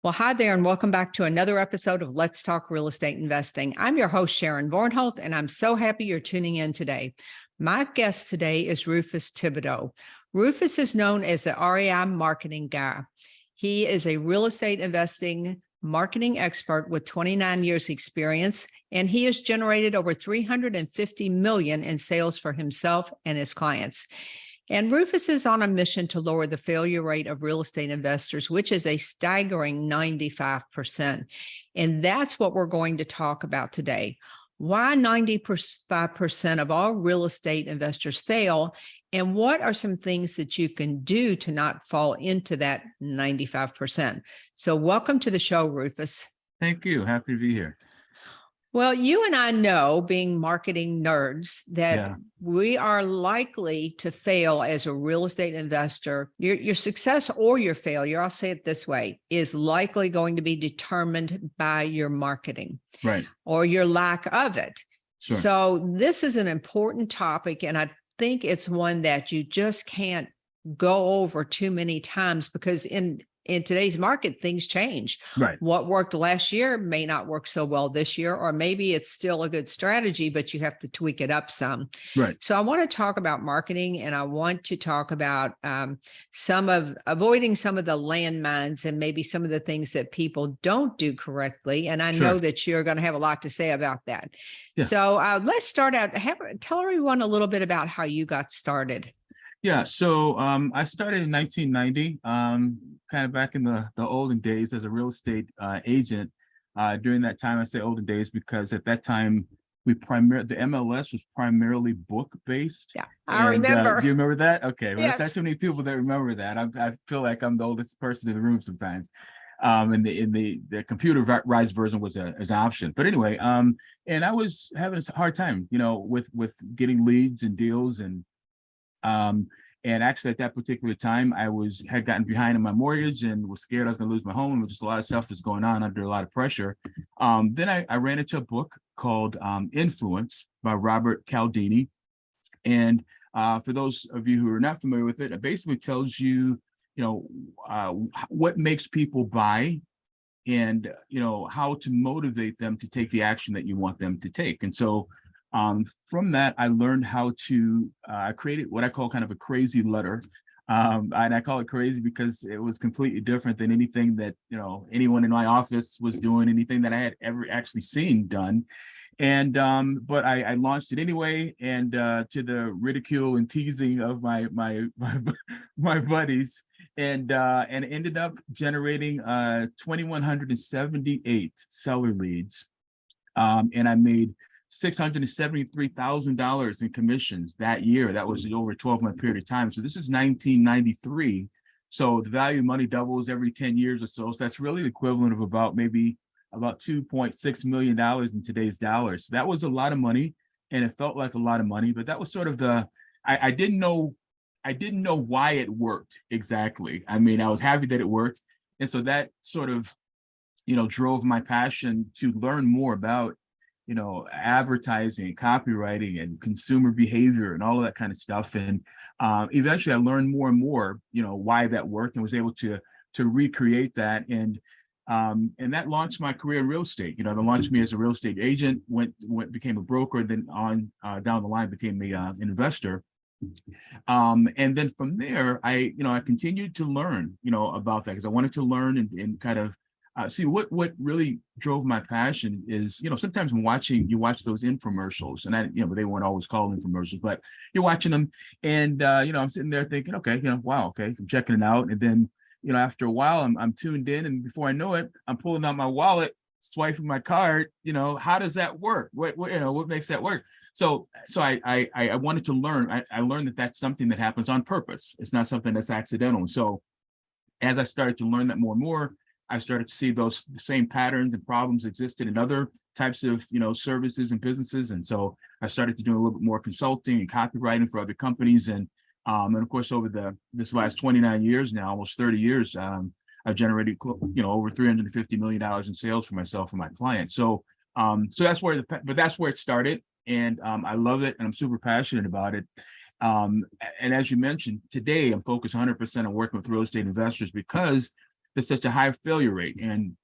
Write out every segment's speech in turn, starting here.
Well, hi there, and welcome back to another episode of Let's Talk Real Estate Investing. I'm your host, Sharon Vornholt, and I'm so happy you're tuning in today. My guest today is Rufus Thibodeaux. Rufus is known as the REI Marketing Guy. He is a real estate investing marketing expert with 29 years experience, and he has generated over $350 million in sales for himself and his clients. And Rufus is on a mission to lower the failure rate of real estate investors, which is a staggering 95%. And that's what we're going to talk about today. Why 95% of all real estate investors fail, and what are some things that you can do to not fall into that 95%? So welcome to the show, Rufus. Thank you. Happy to be here. Well, you and I know, being marketing nerds, that we are likely to fail as a real estate investor. Your success or your failure, I'll say it this way, is likely going to be determined by your marketing, right, or your lack of it. Sure. So this is an important topic, and I think it's one that you just can't go over too many times, because in today's market, things change. Right. What worked last year may not work so well this year, or maybe it's still a good strategy, but you have to tweak it up some. Right. So I want to talk about marketing, and I want to talk about avoiding some of the landmines and maybe some of the things that people don't do correctly. And I know that you're going to have a lot to say about that. Yeah. So let's start out. Tell everyone a little bit about how you got started. Yeah, so I started in 1990, kind of back in the olden days as a real estate agent. During that time, I say olden days because at that time, the MLS was primarily book-based. Yeah, I remember. Do you remember that? Okay, well, yes. There's not too many people that remember that. I feel like I'm the oldest person in the room sometimes. And the computerized version was an option. But anyway, and I was having a hard time, with getting leads and deals and actually at that particular time, I had gotten behind in my mortgage and was scared I was going to lose my home. And just a lot of stuff that's going on under a lot of pressure. Then I ran into a book called Influence by Robert Cialdini. And for those of you who are not familiar with it, it basically tells you, what makes people buy and, how to motivate them to take the action that you want them to take. And so from that, I learned how to create what I call kind of a crazy letter. And I call it crazy because it was completely different than anything that, anyone in my office was doing, anything that I had ever actually seen done. And but I launched it anyway, and to the ridicule and teasing of my buddies, and ended up generating 2,178 seller leads. And I made $673,000 in commissions that year. That was over a 12-month period of time. So this is 1993. So the value of money doubles every 10 years or so. So that's really the equivalent of about $2.6 million in today's dollars. So that was a lot of money, and it felt like a lot of money. But that was sort of I didn't know why it worked exactly. I mean, I was happy that it worked, and so that sort of drove my passion to learn more about advertising, copywriting, and consumer behavior and all of that kind of stuff. And eventually I learned more and more, why that worked, and was able to recreate that. And that launched my career in real estate. That launched me as a real estate agent, became a broker, then on down the line became an investor. And then from there, I continued to learn, about that, because I wanted to learn and kind of see what really drove my passion is, sometimes you watch those infomercials, and they weren't always called infomercials, but you're watching them, and I'm sitting there thinking, okay, wow, okay, I'm checking it out, and then after a while, I'm tuned in, and before I know it, I'm pulling out my wallet, swiping my card. How does that work? What makes that work? So I wanted to learn. I learned that that's something that happens on purpose. It's not something that's accidental. So as I started to learn that more and more, I started to see the same patterns and problems existed in other types of, services and businesses. And so I started to do a little bit more consulting and copywriting for other companies. And of course, over this last 29 years now, almost 30 years, I've generated, over $350 million in sales for myself and my clients. So that's where it started. And I love it, and I'm super passionate about it. And as you mentioned, today I'm focused 100% on working with real estate investors, because there's such a high failure rate. And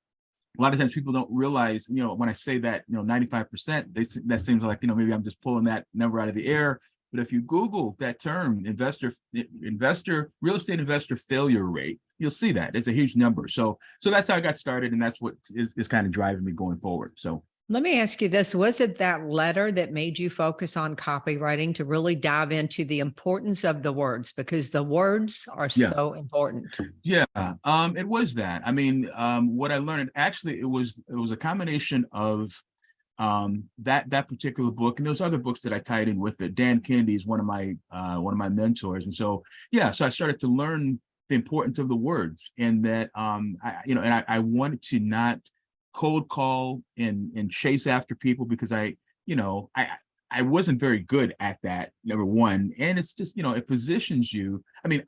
a lot of times people don't realize, when I say that, 95%, that seems like, maybe I'm just pulling that number out of the air. But if you Google that term, real estate investor failure rate, you'll see that it's a huge number. So that's how I got started. And that's what is kind of driving me going forward. So let me ask you this. Was it that letter that made you focus on copywriting to really dive into the importance of the words? Because the words are so important. Yeah, it was that. I mean, what I learned, actually, it was a combination of that particular book, and those other books that I tied in with it. Dan Kennedy is one of my mentors. And so I started to learn the importance of the words, and that I wanted to not cold call and chase after people, because I wasn't very good at that, number one. And it's just, it positions you. I mean,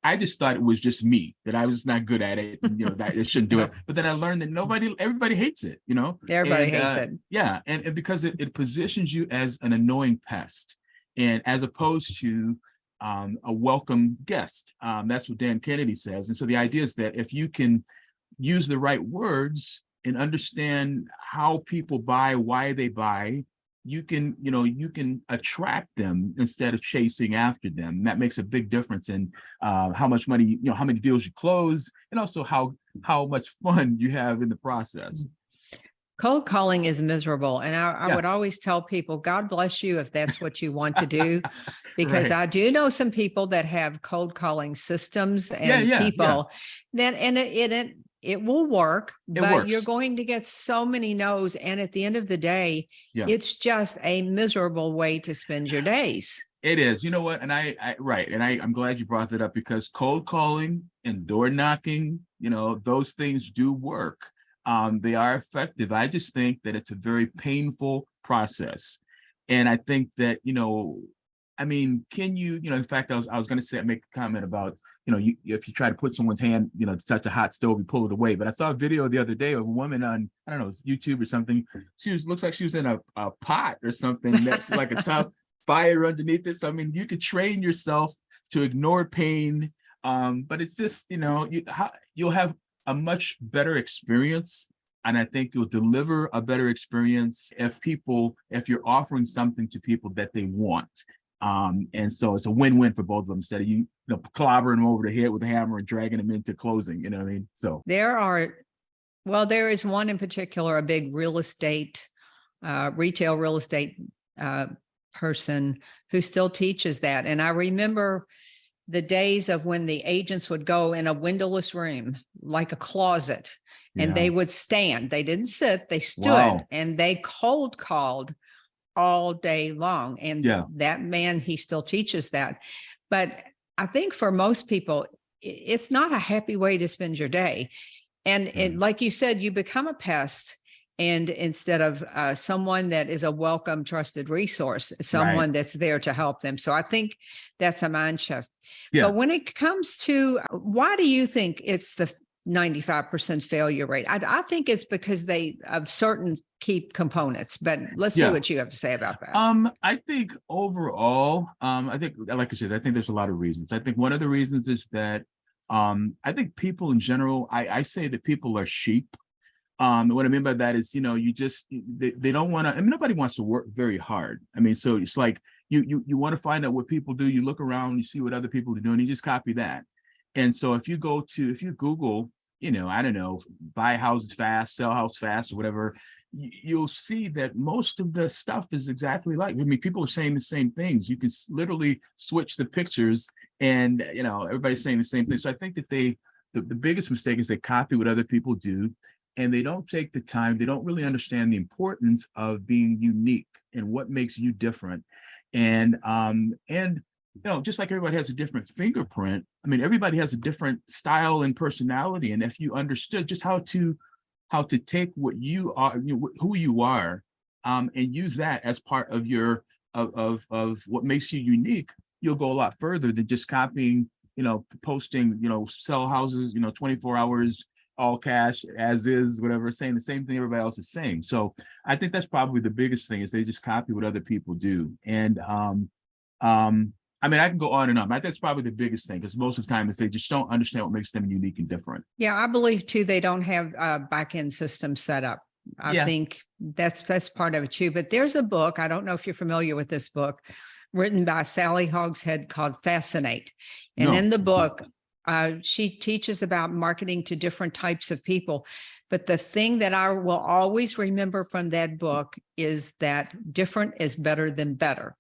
I just thought it was just me, that I was just not good at it, and, that I shouldn't do it. But then I learned that everybody hates it, Everybody hates it. Yeah. And because it positions you as an annoying pest, and as opposed to a welcome guest. That's what Dan Kennedy says. And so the idea is that if you can use the right words and understand how people buy, why they buy, you can attract them instead of chasing after them. And that makes a big difference in how much money, how many deals you close, and also how much fun you have in the process. Cold calling is miserable. And I would always tell people, God bless you if that's what you want to do, because I do know some people that have cold calling systems and people that, and it will work, but you're going to get so many no's. And at the end of the day, it's just a miserable way to spend your days. It is. You know what? And I'm glad you brought that up, because cold calling and door knocking, those things do work. They are effective. I just think that it's a very painful process. And I think that, can you, in fact, I was going to make a comment about, if you try to put someone's hand, to touch a hot stove, you pull it away. But I saw a video the other day of a woman on, I don't know, YouTube or something. Looks like she was in a pot or something that's like a tough fire underneath it. So, I mean, you could train yourself to ignore pain. But it's just, you'll have a much better experience. And I think you'll deliver a better experience if you're offering something to people that they want. And so it's a win-win for both of them, instead of clobbering them over the head with a hammer and dragging them into closing. You know what I mean? So there is one in particular, a big retail real estate person who still teaches that. And I remember the days of when the agents would go in a windowless room, like a closet, and they would stand. They didn't sit, they stood, and they cold called all day long. And that man, he still teaches that. But I think for most people, it's not a happy way to spend your day. And like you said, you become a pest. And instead of someone that is a welcome, trusted resource, someone that's there to help them. So I think that's a mind shift. But when it comes to, why do you think it's the 95% failure rate? I think it's because of certain key components, but let's see what you have to say about that. I think overall, I think, like I said, I think there's a lot of reasons. I think one of the reasons is that I think people in general, I say that people are sheep. What I mean by that is, they don't want to, nobody wants to work very hard. I mean, so it's like you want to find out what people do. You look around, you see what other people are doing, you just copy that. And so if you Google, I don't know, buy houses fast, sell house fast, or whatever, you'll see that most of the stuff is exactly like, people are saying the same things. You can literally switch the pictures and, everybody's saying the same thing. So I think that the biggest mistake is they copy what other people do, and they don't take the time. They don't really understand the importance of being unique and what makes you different. And just like everybody has a different fingerprint, everybody has a different style and personality. And if you understood just how to take what you are, who you are, and use that as part of your of what makes you unique, you'll go a lot further than just copying, posting, sell houses, 24 hours, all cash, as is, whatever, saying the same thing everybody else is saying. So I think that's probably the biggest thing, is they just copy what other people do. And I mean, I can go on and on. That's probably the biggest thing, because most of the time is they just don't understand what makes them unique and different. Yeah, I believe too, they don't have a back-end system set up. I Yeah. think that's part of it too. But there's a book, I don't know if you're familiar with this book, written by Sally Hogshead called Fascinate. And No. in the book, she teaches about marketing to different types of people. But the thing that I will always remember from that book is that different is better than better.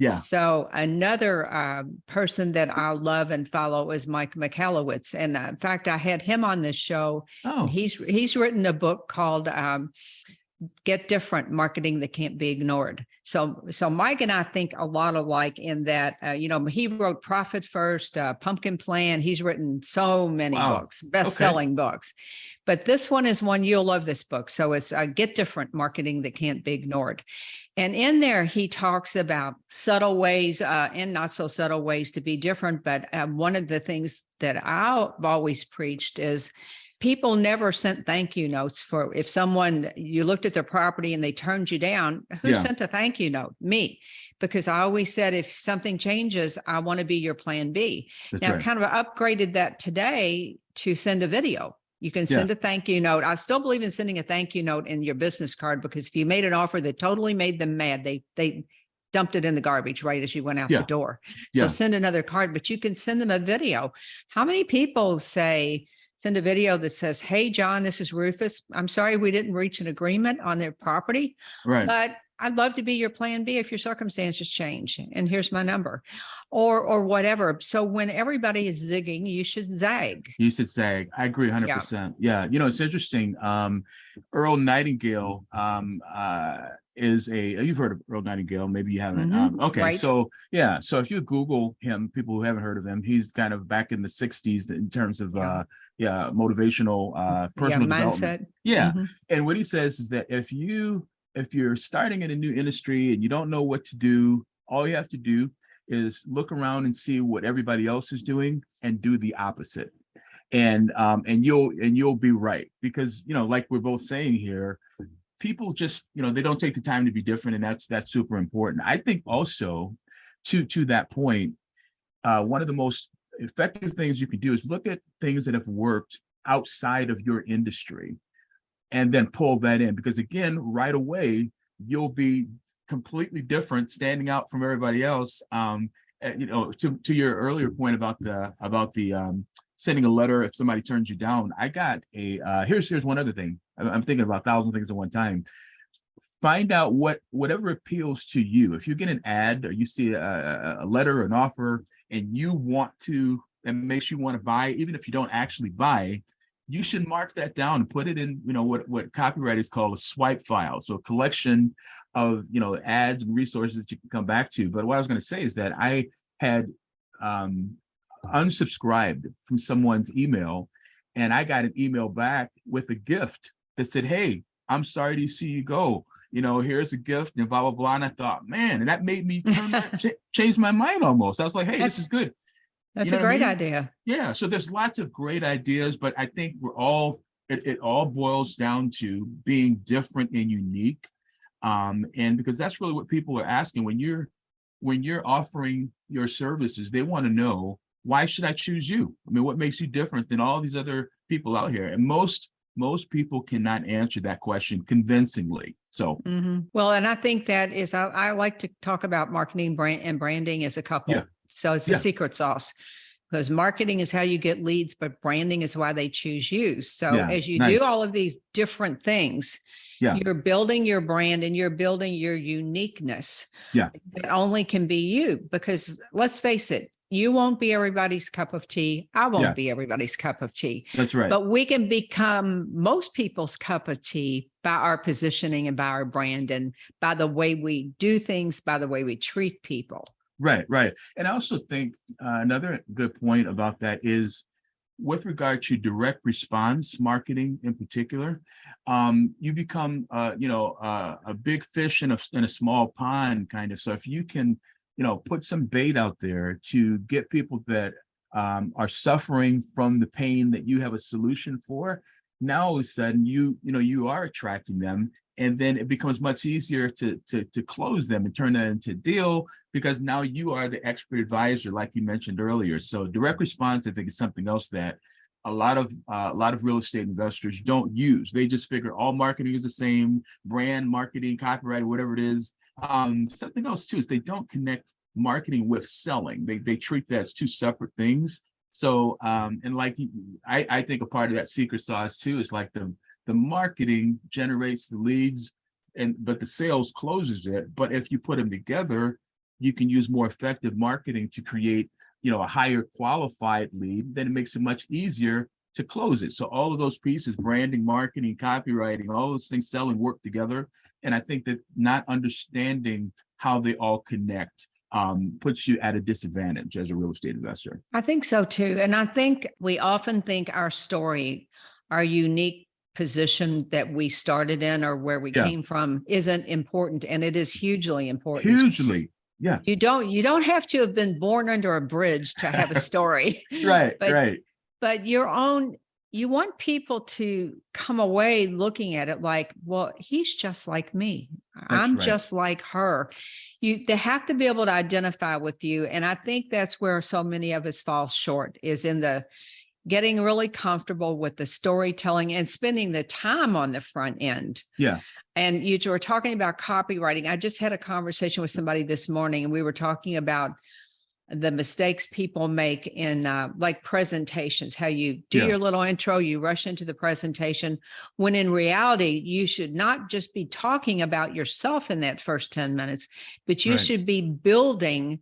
Yeah. So another person that I love and follow is Mike Michalowicz. And in fact, I had him on this show. Oh. And he's written a book called Get Different, Marketing That Can't Be Ignored. So Mike and I think a lot alike in that, he wrote Profit First, Pumpkin Plan. He's written so many books, best-selling books. But this one is one, you'll love this book. So it's Get Different, Marketing That Can't Be Ignored. And in there, he talks about subtle ways and not so subtle ways to be different. But one of the things that I've always preached is people never sent thank you notes for if you looked at their property and they turned you down. Who sent a thank you note? Me. Because I always said, if something changes, I want to be your plan B. That's now, right. kind of upgraded that today to send a video. You can send a thank you note. I still believe in sending a thank you note in your business card, because if you made an offer that totally made them mad, they dumped it in the garbage right as you went out the door. So send another card, but you can send them a video. How many people send a video that says, "Hey, John, this is Rufus. I'm sorry we didn't reach an agreement on their property, but I'd love to be your plan B if your circumstances change. And here's my number," or whatever. So when everybody is zigging, you should zag. You should zag. I agree 100%. Yeah. It's interesting. Earl Nightingale is you've heard of Earl Nightingale. Maybe you haven't. Okay. Right. So if you Google him, people who haven't heard of him, he's kind of back in the 60s in terms of motivational personal development. Yeah. And what he says is that if you're starting in a new industry and you don't know what to do, all you have to do is look around and see what everybody else is doing and do the opposite. And you'll be right. Because, like we're both saying here, people just, they don't take the time to be different. And that's super important. I think also to that point, one of the most effective things you can do is look at things that have worked outside of your industry and then pull that in, because again, right away, you'll be completely different, standing out from everybody else. To your earlier point about the sending a letter if somebody turns you down, I got here's one other thing. I'm thinking about 1,000 things at one time. Find out whatever appeals to you. If you get an ad or you see a letter or an offer and you want to, and makes you want to buy, even if you don't actually buy, you should mark that down and put it in, what copywriters call a swipe file. So a collection of, ads and resources that you can come back to. But what I was going to say is that I had unsubscribed from someone's email, and I got an email back with a gift that said, "Hey, I'm sorry to see you go. Here's a gift," and blah, blah, blah. And I thought, man, and that made me change my mind almost. I was like, hey, this is good. That's a great idea. Yeah. So there's lots of great ideas, but I think it all boils down to being different and unique. And because that's really what people are asking when you're offering your services, they want to know, why should I choose you? I mean, what makes you different than all these other people out here? And most people cannot answer that question convincingly. So, well, and I think that is, I like to talk about marketing and branding as a couple. Yeah. So it's a secret sauce, because marketing is how you get leads, but branding is why they choose you. So as you do all of these different things, you're building your brand and you're building your uniqueness. Yeah. That only can be you, because let's face it, you won't be everybody's cup of tea. I won't be everybody's cup of tea. That's right. But we can become most people's cup of tea by our positioning and by our brand and by the way we do things, by the way we treat people. Right. And I also think another good point about that is with regard to direct response marketing in particular, you become, a big fish in a small pond kind of. So if you can, put some bait out there to get people that are suffering from the pain that you have a solution for, now all of a sudden you are attracting them, And then it becomes much easier to close them and turn that into a deal, because now you are the expert advisor, like you mentioned earlier. So direct response, I think, is something else that a lot of real estate investors don't use. They just figure all marketing is the same, brand, marketing, copyright, whatever it is. Something else too is they don't connect marketing with selling. They treat that as two separate things. So and like I think a part of that secret sauce too is like the marketing generates the leads, but the sales closes it. But if you put them together, you can use more effective marketing to create, a higher qualified lead. Then it makes it much easier to close it. So all of those pieces, branding, marketing, copywriting, all those things, selling, work together. And I think that not understanding how they all connect puts you at a disadvantage as a real estate investor. I think so too. And I think we often think our story, our unique position that we started in or where we came from isn't important. And it is hugely important. Hugely. Yeah. You don't have to have been born under a bridge to have a story. Right. But you want people to come away looking at it like, well, he's just like me. I'm just like her. They have to be able to identify with you. And I think that's where so many of us fall short, is in the getting really comfortable with the storytelling and spending the time on the front end. Yeah. And you were talking about copywriting. I just had a conversation with somebody this morning, and we were talking about the mistakes people make in like presentations, how you do your little intro, you rush into the presentation, when in reality, you should not just be talking about yourself in that first 10 minutes, but you should be building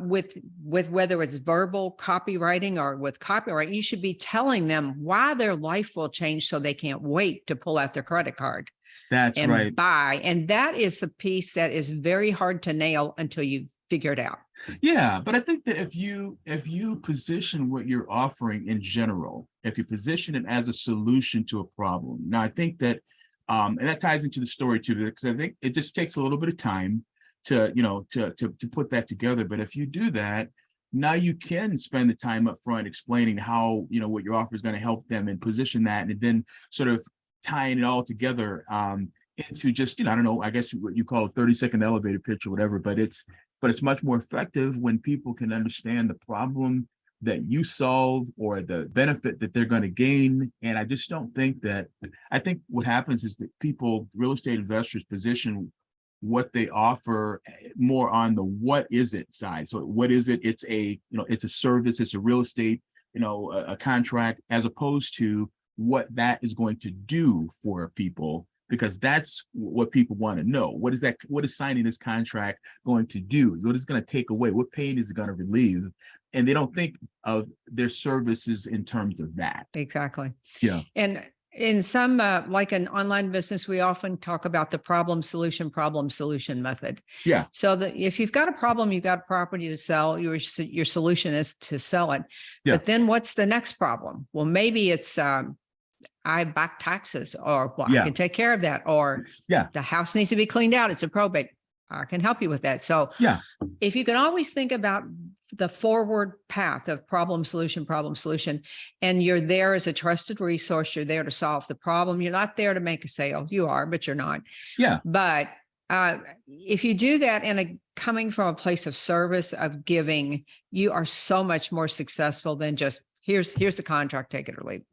with whether it's verbal copywriting or with copyright, you should be telling them why their life will change so they can't wait to pull out their credit card. That's and buy. And that is a piece that is very hard to nail until you figure it out. Yeah, but I think that if you position what you're offering in general, if you position it as a solution to a problem, now I think that, and that ties into the story too, because I think it just takes a little bit of time to put that together. But if you do that, now you can spend the time up front explaining how, what your offer is going to help them, and position that, and then sort of tying it all together into just, I don't know, I guess what you call a 30-second elevator pitch or whatever, but it's much more effective when people can understand the problem that you solve or the benefit that they're going to gain. And I just don't think that, I think what happens is that real estate investors position what they offer more on the what is it side. So what is it? It's it's a service, it's a real estate, a contract, as opposed to what that is going to do for people, because that's what people want to know. What is signing this contract going to do? What is it going to take away? What pain is it going to relieve? And they don't think of their services in terms of that. Exactly. Yeah. And in some, like an online business, we often talk about the problem solution method. Yeah. So that if you've got a problem, you've got a property to sell, your solution is to sell it. Yeah. But then what's the next problem? Well, maybe it's, I back taxes, or I can take care of that, or the house needs to be cleaned out. It's a probate. I can help you with that. So if you can always think about the forward path of problem solution, and you're there as a trusted resource, you're there to solve the problem. You're not there to make a sale. You are, but you're not. Yeah. But if you do that coming from a place of service, of giving, you are so much more successful than just here's the contract, take it or leave it.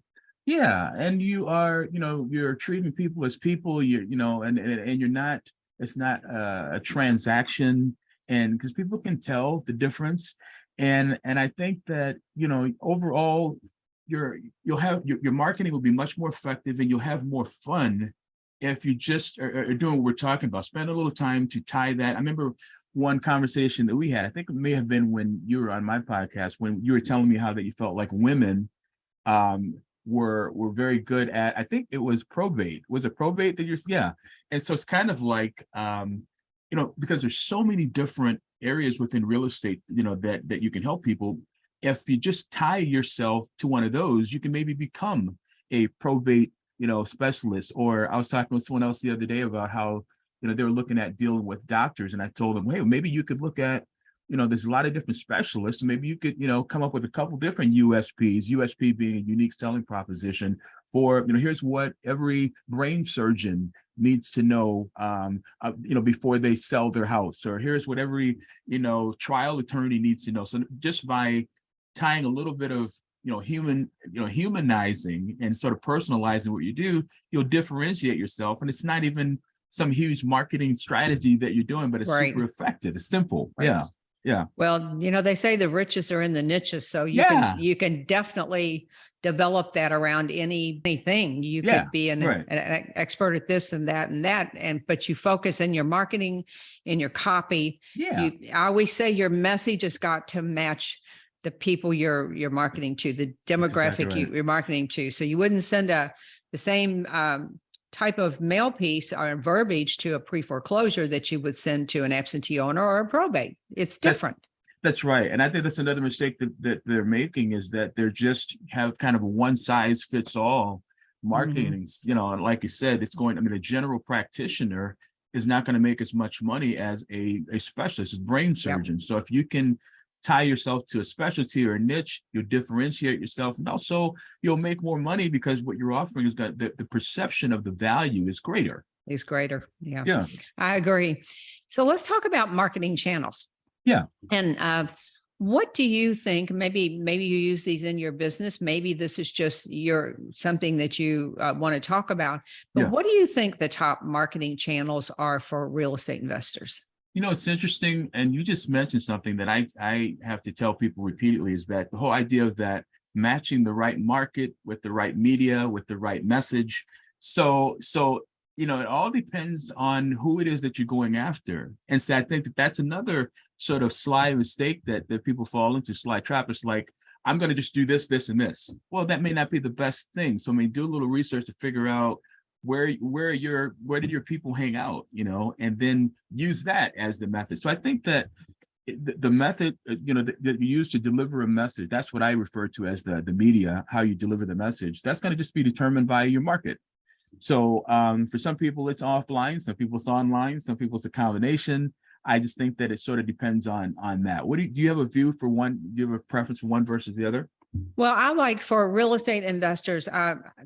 Yeah. And you are, you're treating people as people, and you're not, it's not a transaction, and because people can tell the difference. And I think that, overall, your marketing will be much more effective, and you'll have more fun if you just are doing what we're talking about. Spend a little time to tie that. I remember one conversation that we had, I think it may have been when you were on my podcast, when you were telling me how that you felt like women were very good at, I think it was probate. Was it probate that yeah. And so it's kind of like, because there's so many different areas within real estate, that you can help people. If you just tie yourself to one of those, you can maybe become a probate, specialist. Or I was talking with someone else the other day about how, they were looking at dealing with doctors, and I told them, hey, maybe you could look at, there's a lot of different specialists. Maybe you could, come up with a couple different USPs, USP being a unique selling proposition for, here's what every brain surgeon needs to know, before they sell their house, or here's what every, trial attorney needs to know. So just by tying a little bit of, humanizing and sort of personalizing what you do, you'll differentiate yourself. And it's not even some huge marketing strategy that you're doing, but it's Right. super effective. It's simple. Right. Yeah. Yeah. Well, they say the riches are in the niches, so you can definitely develop that around anything. You could be an expert at this and that, but you focus in your marketing, in your copy. Yeah. I always say your message has got to match the people you're marketing to, the demographic exactly right. you're marketing to. So you wouldn't send the same type of mail piece or verbiage to a pre-foreclosure that you would send to an absentee owner or a probate. It's different. That's right. And I think that's another mistake that they're making, is that they're just have kind of a one size fits all marketing. And like you said, a general practitioner is not going to make as much money as a specialist, a brain surgeon. So if you can tie yourself to a specialty or a niche, you'll differentiate yourself, and also you'll make more money because what you're offering is got the perception of the value is greater. Yeah. I agree. So let's talk about marketing channels. Yeah. And what do you think? Maybe you use these in your business. Maybe this is just something that you want to talk about. But what do you think the top marketing channels are for real estate investors? It's interesting. And you just mentioned something that I have to tell people repeatedly, is that the whole idea of that matching the right market with the right media, with the right message. So it all depends on who it is that you're going after. And so I think that's another sort of sly mistake that people fall into, sly trap. It's like, I'm going to just do this, this, and this. Well, that may not be the best thing. So do a little research to figure out where did your people hang out, and then use that as the method. So I think that the method, that you use to deliver a message, that's what I refer to as the media, how you deliver the message. That's going to just be determined by your market. So for some people it's offline, some people it's online, some people it's a combination. I just think that it sort of depends on that. Do you have a view for one? Do you have a preference for one versus the other? Well, I like, for real estate investors,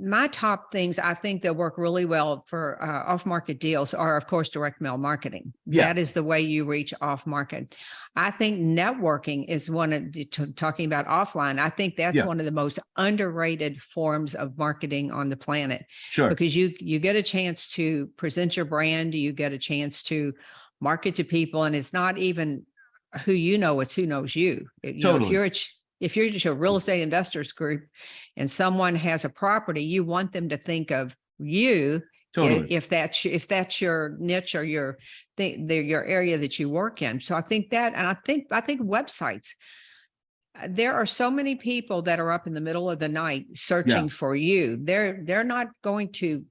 my top things I think that work really well for off-market deals are, of course, direct mail marketing. Yeah. That is the way you reach off-market. I think networking is one of talking about offline. I think that's one of the most underrated forms of marketing on the planet. Sure. Because you get a chance to present your brand, you get a chance to market to people, and it's not even who it's who knows you. Totally. If you're just a real estate investors group and someone has a property, you want them to think of you. Totally. If that's your niche or your area that you work in. So I think that, and I think websites. There are so many people that are up in the middle of the night searching for you. They're not going to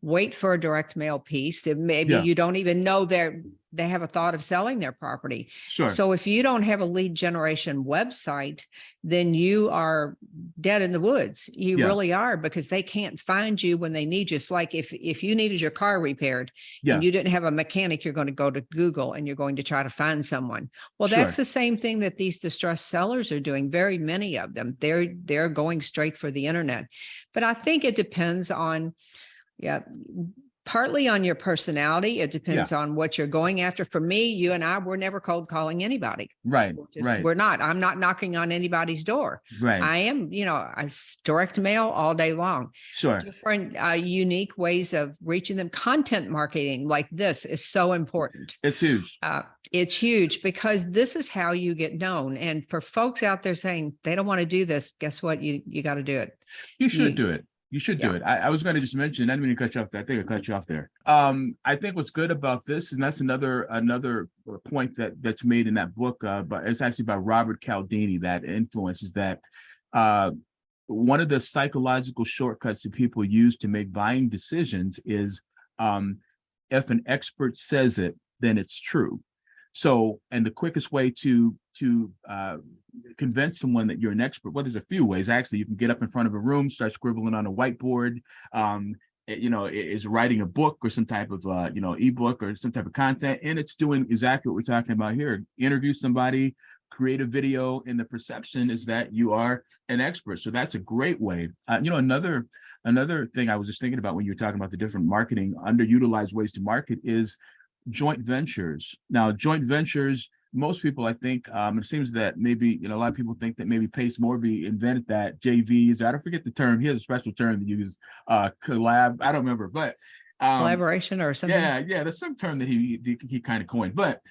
wait for a direct mail piece. Maybe you don't even know they have a thought of selling their property. Sure. So if you don't have a lead generation website, then you are dead in the woods. You really are, because they can't find you when they need you. It's like if you needed your car repaired and you didn't have a mechanic, you're going to go to Google and you're going to try to find someone. Well, that's the same thing that these distressed sellers are doing. Very many of them, they're going straight for the internet. But I think it depends on, partly on your personality. It depends on what you're going after. For me, you and I, we're never cold calling anybody. Right. We're not. I'm not knocking on anybody's door. Right. I am, I direct mail all day long. Sure. Different, unique ways of reaching them. Content marketing like this is so important. It's huge. It's huge, because this is how you get known. And for folks out there saying they don't want to do this, guess what? You got to do it. You should do it. You should do it. I was going to just mention, I didn't mean to cut you off there. I think I cut you off there. I think what's good about this, and that's another point that's made in that book, but it's actually by Robert Cialdini, that influence, is that one of the psychological shortcuts that people use to make buying decisions is if an expert says it, then it's true. So, and the quickest way to convince someone that you're an expert, well, there's a few ways. Actually, you can get up in front of a room, start scribbling on a whiteboard, is writing a book or some type of, ebook or some type of content. And it's doing exactly what we're talking about here. Interview somebody, create a video, and the perception is that you are an expert. So that's a great way. Another thing I was just thinking about when you were talking about the different marketing, underutilized ways to market is joint ventures. Now, joint ventures, most people, I think, it seems that maybe, a lot of people think that maybe Pace Morby invented that, JVs. I don't forget the term. He has a special term to use, collab. I don't remember, but collaboration or something. Yeah, there's some term that he kind of coined, but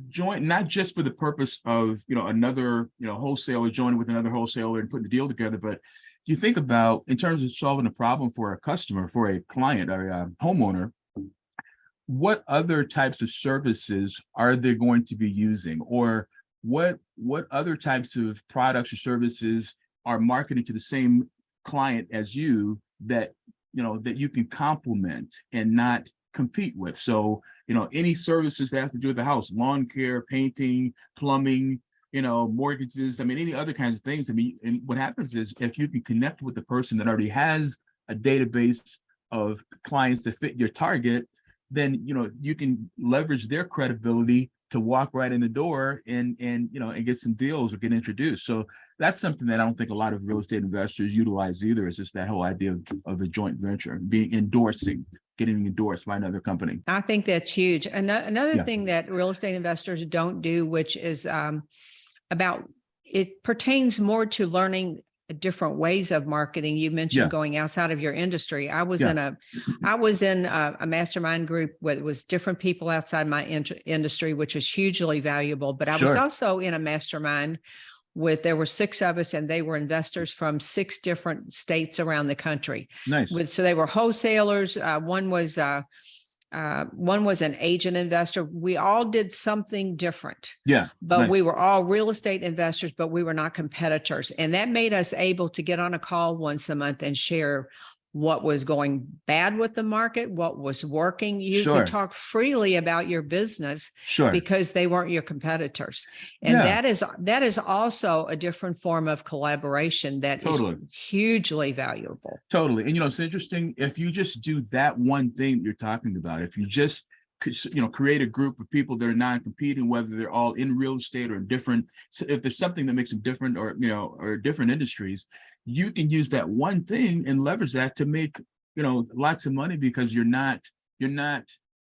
joint, not just for the purpose of another wholesaler joining with another wholesaler and putting the deal together, but you think about in terms of solving a problem for a customer, for a client or a homeowner, what other types of services are they going to be using, or what other types of products or services are marketing to the same client as you that that you can complement and not compete with. So any services that have to do with the house, lawn care, painting, plumbing, mortgages, any other kinds of things. And what happens is if you can connect with the person that already has a database of clients that fit your target, then you can leverage their credibility to walk right in the door and get some deals or get introduced. So that's something that I don't think a lot of real estate investors utilize either. It's just that whole idea of a joint venture, getting endorsed by another company. I think that's huge. Another thing that real estate investors don't do, which is it pertains more to learning different ways of marketing. You mentioned going outside of your industry. I was in a mastermind group where it was different people outside my industry, which was hugely valuable. But I was also in a mastermind there were 6 of us, and they were investors from 6 different states around the country. Nice. So they were wholesalers. One was an agent investor. We all did something different. But nice. We were all real estate investors, but we were not competitors. And that made us able to get on a call once a month and share what was going bad with the market, what was working. You could talk freely about your business because they weren't your competitors. And that is also a different form of collaboration that is hugely valuable. Totally. And, it's interesting if you just do that one thing you're talking about, if you just create a group of people that are non-competing, whether they're all in real estate or different. So if there's something that makes them different, or different industries, you can use that one thing and leverage that to make lots of money, because you're not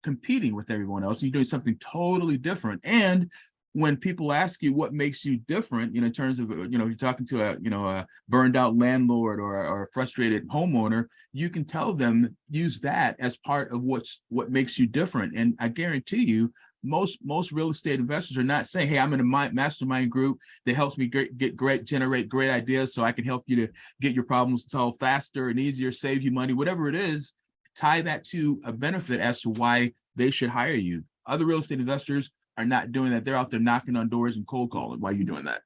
competing with everyone else. You're doing something totally different. And when people ask you what makes you different, in terms of, you're talking to a burned out landlord or a frustrated homeowner, you can tell them, use that as part of what makes you different. And I guarantee you, most real estate investors are not saying, hey, I'm in a mastermind group that helps me generate great ideas so I can help you to get your problems solved faster and easier, save you money, whatever it is. Tie that to a benefit as to why they should hire you. Other real estate investors are not doing that. They're out there knocking on doors and cold calling. Why are you doing that?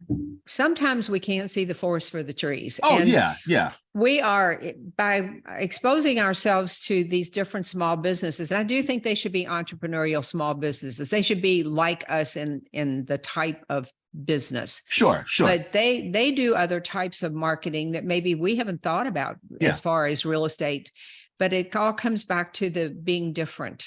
Sometimes we can't see the forest for the trees. Oh, and yeah. We are, by exposing ourselves to these different small businesses. And I do think they should be entrepreneurial small businesses. They should be like us in the type of business. Sure. But they do other types of marketing that maybe we haven't thought about as far as real estate. But it all comes back to the being different.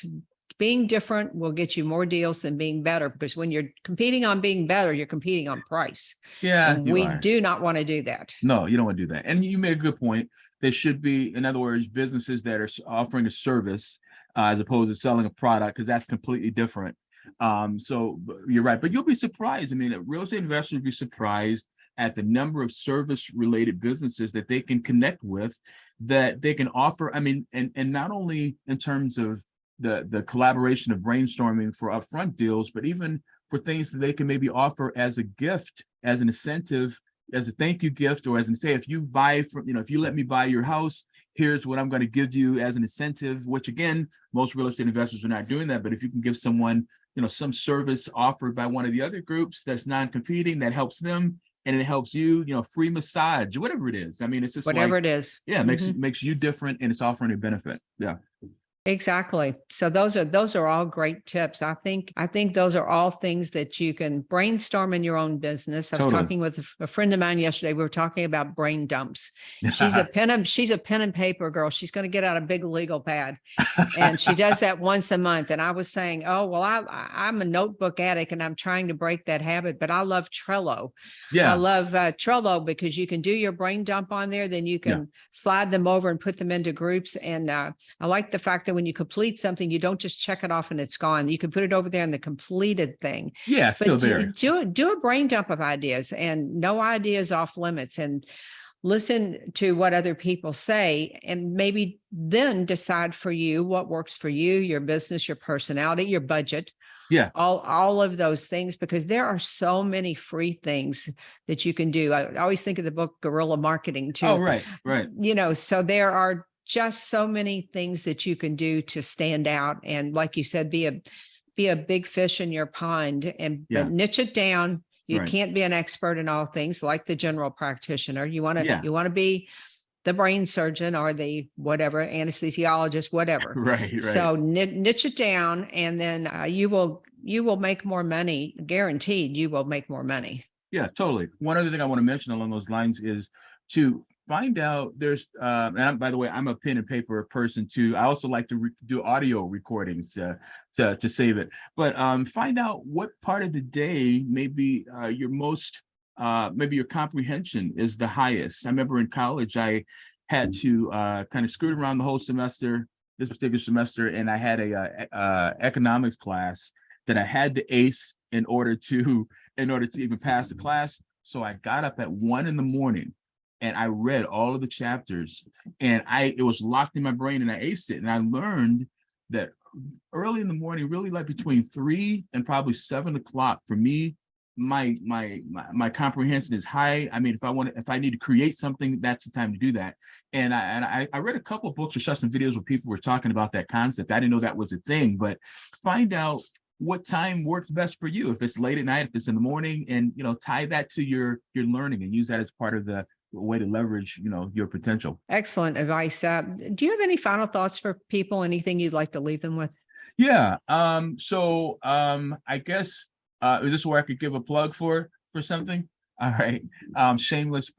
Being different will get you more deals than being better, because when you're competing on being better, you're competing on price. And we do not want to do that. No, you don't want to do that. And you made a good point. There should be, in other words, businesses that are offering a service as opposed to selling a product, because that's completely different. So you're right, but you'll be surprised. Real estate investors will be surprised at the number of service-related businesses that they can connect with, that they can offer. And not only in terms of the collaboration of brainstorming for upfront deals, but even for things that they can maybe offer as a gift, as an incentive, as a thank you gift, or as in say, if you buy from, if you let me buy your house, here's what I'm going to give you as an incentive, which again, most real estate investors are not doing that. But if you can give someone, some service offered by one of the other groups that's non-competing, that helps them and it helps you, free massage, whatever it is. It's just whatever it is. Yeah, it makes you different, and it's offering a benefit. Yeah. Exactly. So those are all great tips. I think those are all things that you can brainstorm in your own business. I was Totally. talking with a friend of mine yesterday. We were talking about brain dumps. She's a pen and paper girl. She's going to get out a big legal pad, and she does that once a month. And I was saying, oh well, I'm a notebook addict, and I'm trying to break that habit. But I love Trello. I Yeah, love Trello because you can do your brain dump on there. Then you yeah, can slide them over and put them into groups. And I like the fact that when you complete something, you don't just check it off and it's gone. You can put it over there in the completed thing. yeah. It's still But there. do a brain dump of ideas, and no ideas off limits, and listen to what other people say, and maybe then decide for you what works for you, your business, your personality, your budget, Yeah. all of those things, because there are so many free things that you can do. I always think of the book Guerrilla Marketing Oh, too. right, right. So there are just so many things that you can do to stand out, and like you said, be a big fish in your pond, and but Yeah, niche it down. You right. can't be an expert in all things like the general practitioner. Yeah, You want to be the brain surgeon or the whatever anesthesiologist, whatever. right, right. So niche it down, and then you will make more money. Guaranteed, you will make more money. Yeah, totally. One other thing I want to mention along those lines is to find out there's by the way, I'm a pen and paper person too. I also like to do audio recordings to save it. But find out what part of the day maybe your most maybe your comprehension is the highest. I remember in college I had to kind of screw around the whole semester, this particular semester, and I had a economics class that I had to ace in order to even pass the class. So I got up at 1 a.m. and I read all of the chapters, and it was locked in my brain, and I aced it. And I learned that early in the morning, really like between 3 and probably 7 o'clock for me, my comprehension is high. I mean, if I need to create something, that's the time to do that. And I read a couple of books or saw some videos where people were talking about that concept. I didn't know that was a thing, but find out what time works best for you. If it's late at night, if it's in the morning, and tie that to your learning and use that as part of the way to leverage your potential. Excellent advice. Do you have any final thoughts for people? Anything you'd like to leave them with? Yeah. I guess is this where I could give a plug for something? All right. Shameless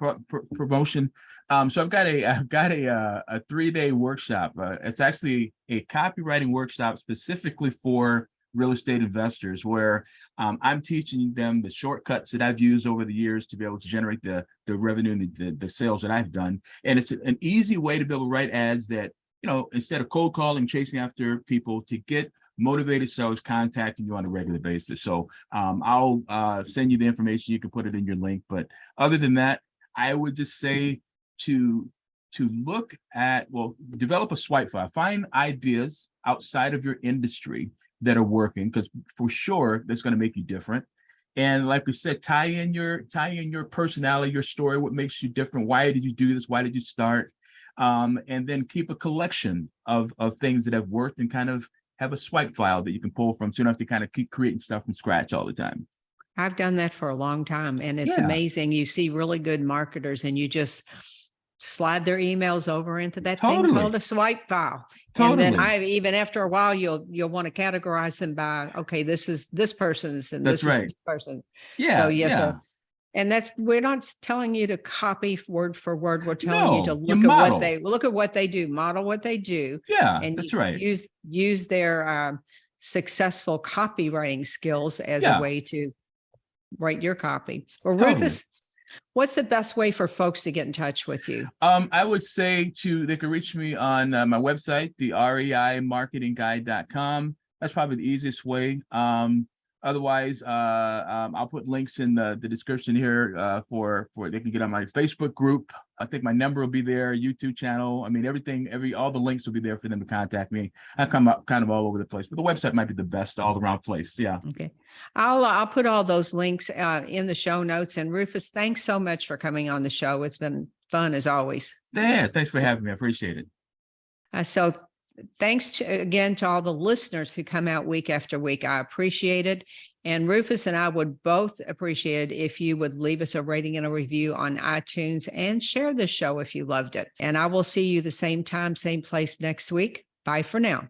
promotion. So I've got a 3-day workshop. It's actually a copywriting workshop specifically for real estate investors, where I'm teaching them the shortcuts that I've used over the years to be able to generate the revenue and the sales that I've done. And it's an easy way to be able to write ads that, instead of cold calling, chasing after people, to get motivated sellers contacting you on a regular basis. So I'll send you the information. You can put it in your link. But other than that, I would just say to look at, develop a swipe file, find ideas outside of your industry that are working, because for sure that's going to make you different. And like we said, tie in your personality, your story, what makes you different. Why did you do this? Why did you start? And then keep a collection of things that have worked, and kind of have a swipe file that you can pull from, so you don't have to kind of keep creating stuff from scratch all the time. I've done that for a long time, and it's Yeah, amazing. You see really good marketers, and you just slide their emails over into that thing totally, called a swipe file. totally. And then even after a while, you'll want to categorize them by, okay, this is this person's, and That's this right. is this person. Yeah, So yes, yeah. and we're not telling you to copy word for word. We're telling you to No, you look at model. what they do, model what they do, Yeah, and that's right. use their successful copywriting skills as a Yeah, way to write your copy. Well, totally. Rufus, what's the best way for folks to get in touch with you? I would say they can reach me on my website, the REI Marketing Guy.com. That's probably the easiest way. Otherwise, I'll put links in the description here for they can get on my Facebook group. I think my number will be there, YouTube channel. I mean, all the links will be there for them to contact me. I come up kind of all over the place, but the website might be the best all around place. Yeah. Okay. I'll put all those links in the show notes. And Rufus, thanks so much for coming on the show. It's been fun as always. Yeah. Thanks for having me. I appreciate it. So thanks again to all the listeners who come out week after week. I appreciate it. And Rufus and I would both appreciate it if you would leave us a rating and a review on iTunes, and share the show if you loved it. And I will see you the same time, same place next week. Bye for now.